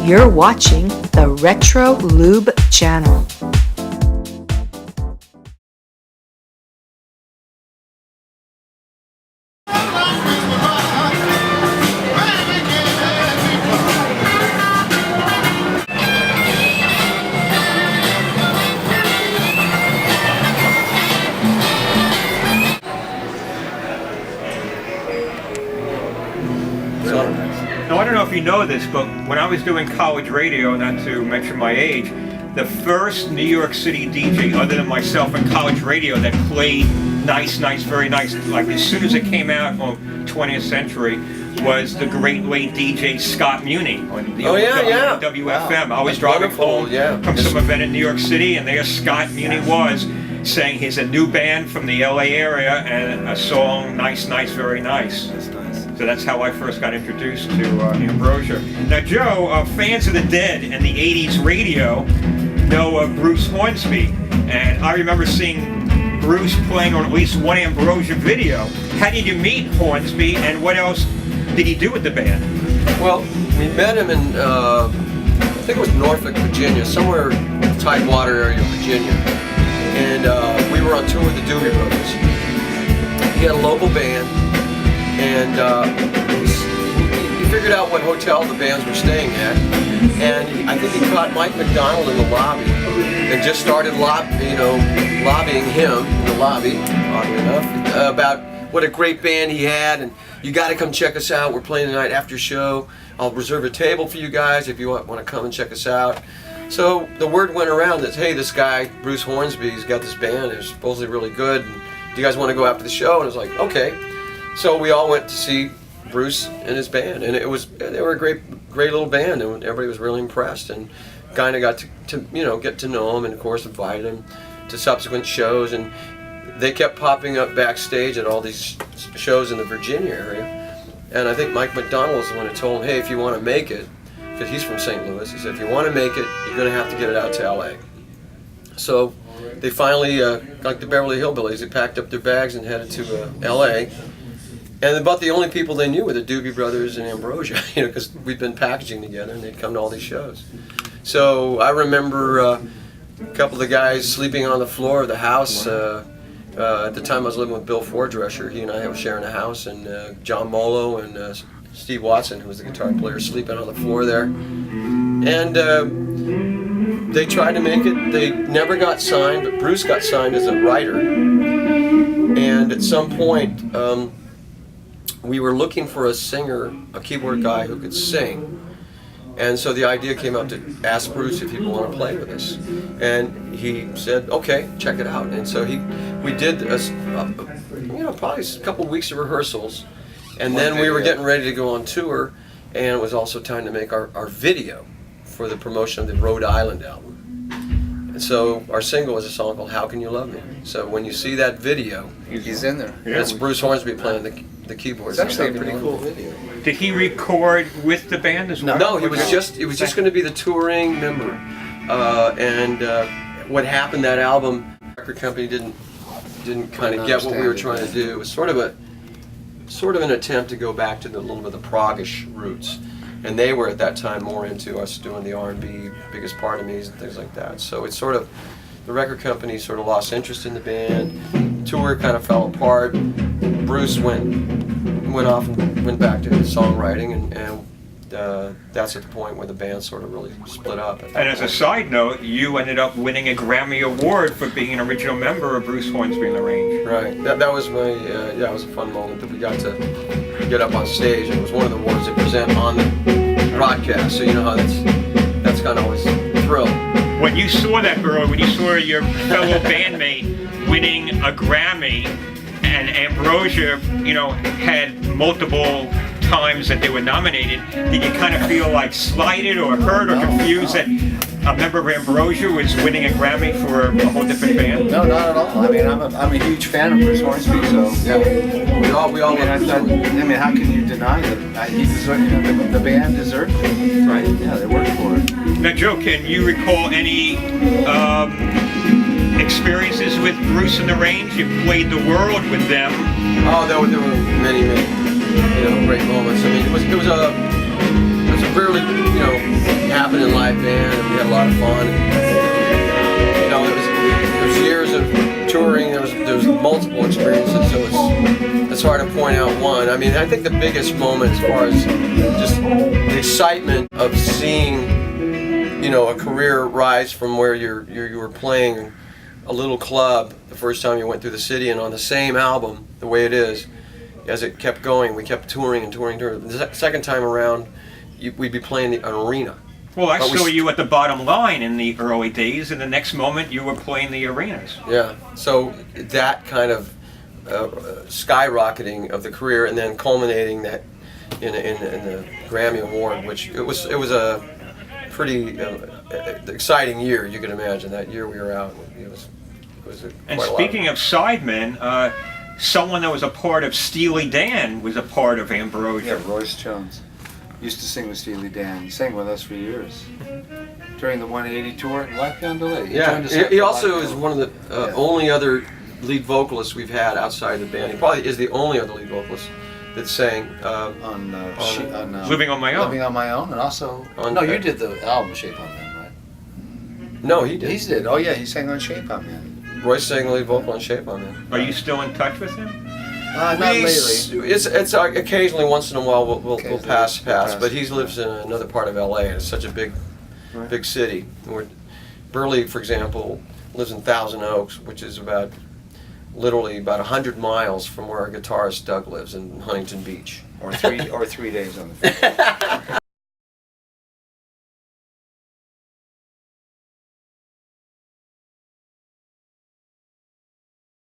You're watching the Retro Lube channel. Now, I don't know if you know this, but when I was doing college radio, not to mention my age, the first New York City DJ other than myself in college radio that played nice, very nice, like as soon as it came out on 20th Century, was the great late DJ Scott Muni on the WFM. Wow. I was driving home from some event in New York City, and there Scott Muni was saying he's a new band from the LA area and a song, Nice, very nice. That's nice. So that's how I first got introduced to Ambrosia. Now, Joe, fans of the Dead and the 80s radio know Bruce Hornsby, and I remember seeing Bruce playing on at least one Ambrosia video. How did you meet Hornsby, and what else did he do with the band? Well, we met him in, I think it was Norfolk, Virginia, somewhere Tidewater area of Virginia. And we were on tour with the Doobie Brothers. He had a local band, and he figured out what hotel the bands were staying at. And I think he caught Mike McDonald in the lobby and just started lobbying him in the lobby, oddly enough, about what a great band he had, and you got to come check us out. We're playing tonight after show. I'll reserve a table for you guys if you want to come and check us out. So the word went around that, hey, this guy, Bruce Hornsby, he's got this band, it's supposedly really good, and do you guys want to go after the show? And I was like, okay. So we all went to see Bruce and his band, and they were a great little band, and everybody was really impressed, and kind of got to get to know him, and of course invited him to subsequent shows, and they kept popping up backstage at all these shows in the Virginia area. And I think Mike McDonald was the one who told him, hey, if you want to make it, because he's from St. Louis, he said, if you want to make it, you're going to have to get it out to LA. So they finally, like the Beverly Hillbillies, they packed up their bags and headed to LA. And about the only people they knew were the Doobie Brothers and Ambrosia, because we'd been packaging together and they'd come to all these shows. So I remember a couple of the guys sleeping on the floor of the house. At the time I was living with Bill Fordresher. He and I were sharing a house, and John Molo and Steve Watson, who was the guitar player, sleeping on the floor there. And they tried to make it. They never got signed, but Bruce got signed as a writer. And at some point, we were looking for a singer, a keyboard guy who could sing. And so the idea came up to ask Bruce if he'd want to play with us. And he said, okay, check it out. And so we did probably a couple of weeks of rehearsals. And then we were getting ready to go on tour, and it was also time to make our video for the promotion of the Rhode Island album. And so our single was a song called How Can You Love Me? So when you see that video, he's in there. It's Bruce Hornsby playing the keyboards. It's actually a pretty cool video. Did he record with the band as well? No, it was just going to be the touring member. What happened, that album, the record company didn't kind of get what we were trying to do. It was sort of an attempt to go back to a little bit of the prog-ish roots. And they were at that time more into us doing the R&B, Biggest Part of Me's and things like that. So it's sort of, the record company sort of lost interest in the band. Tour kind of fell apart. Bruce went off and went back to his songwriting, and that's at the point where the band sort of really split up. And as a side note, you ended up winning a Grammy Award for being an original member of Bruce Hornsby and the Range. Right. That was my, it was a fun moment that we got to get up on stage. It was one of the awards they present on the broadcast, so you know how that's kind of always a thrill. When you saw that, Burrow, when you saw your fellow bandmate winning a Grammy, and Ambrosia, had multiple times that they were nominated, did you kind of feel like slighted or hurt or confused that a member of Ambrosia was winning a Grammy for a whole different band? No, not at all. I mean, I'm a huge fan of Bruce Hornsby, so yeah, we all. I mean, how can you deny that he deserved? The band deserved it, right? Yeah, they worked for it. Now, Joe, can you recall any experiences with Bruce and the Range? You played the world with them. Oh, there were many great moments. I mean, it was a rarely, you know, happen in live band, and we had a lot of fun. And, you know, there was years of touring. There was multiple experiences, so it's hard to point out one. I mean, I think the biggest moment, as far as just the excitement of seeing, you know, a career rise from where you were playing a little club the first time you went through the city, and on the same album, The Way It Is, as it kept going, we kept touring and touring. The second time around, we'd be playing an arena. Well, I saw you at the bottom line in the early days, and the next moment you were playing the arenas. Yeah, so that kind of skyrocketing of the career, and then culminating that in the Grammy Award, which it was a pretty exciting year. You can imagine that year we were out. It was and speaking of sidemen, someone that was a part of Steely Dan was a part of Ambrosia. Yeah, Royce Jones. Used to sing with Steely Dan. He sang with us for years. During the 180 tour, Life Beyond Delay. He also is one of the only other lead vocalists we've had outside the band. He probably is the only other lead vocalist that sang on Living on My Own. Living on My Own, and also... you did the album Shape on Man, right? No, he did. He did. Oh yeah, he sang on Shape on Man. Royce sang the lead vocal on Shape on Man. Are you still in touch with him? Not lately. It's occasionally, once in a while, we'll pass, but he lives in another part of LA, and it's such a big city. Burley, for example, lives in Thousand Oaks, which is literally about 100 miles from where our guitarist Doug lives in Huntington Beach. Or 3 days on the phone.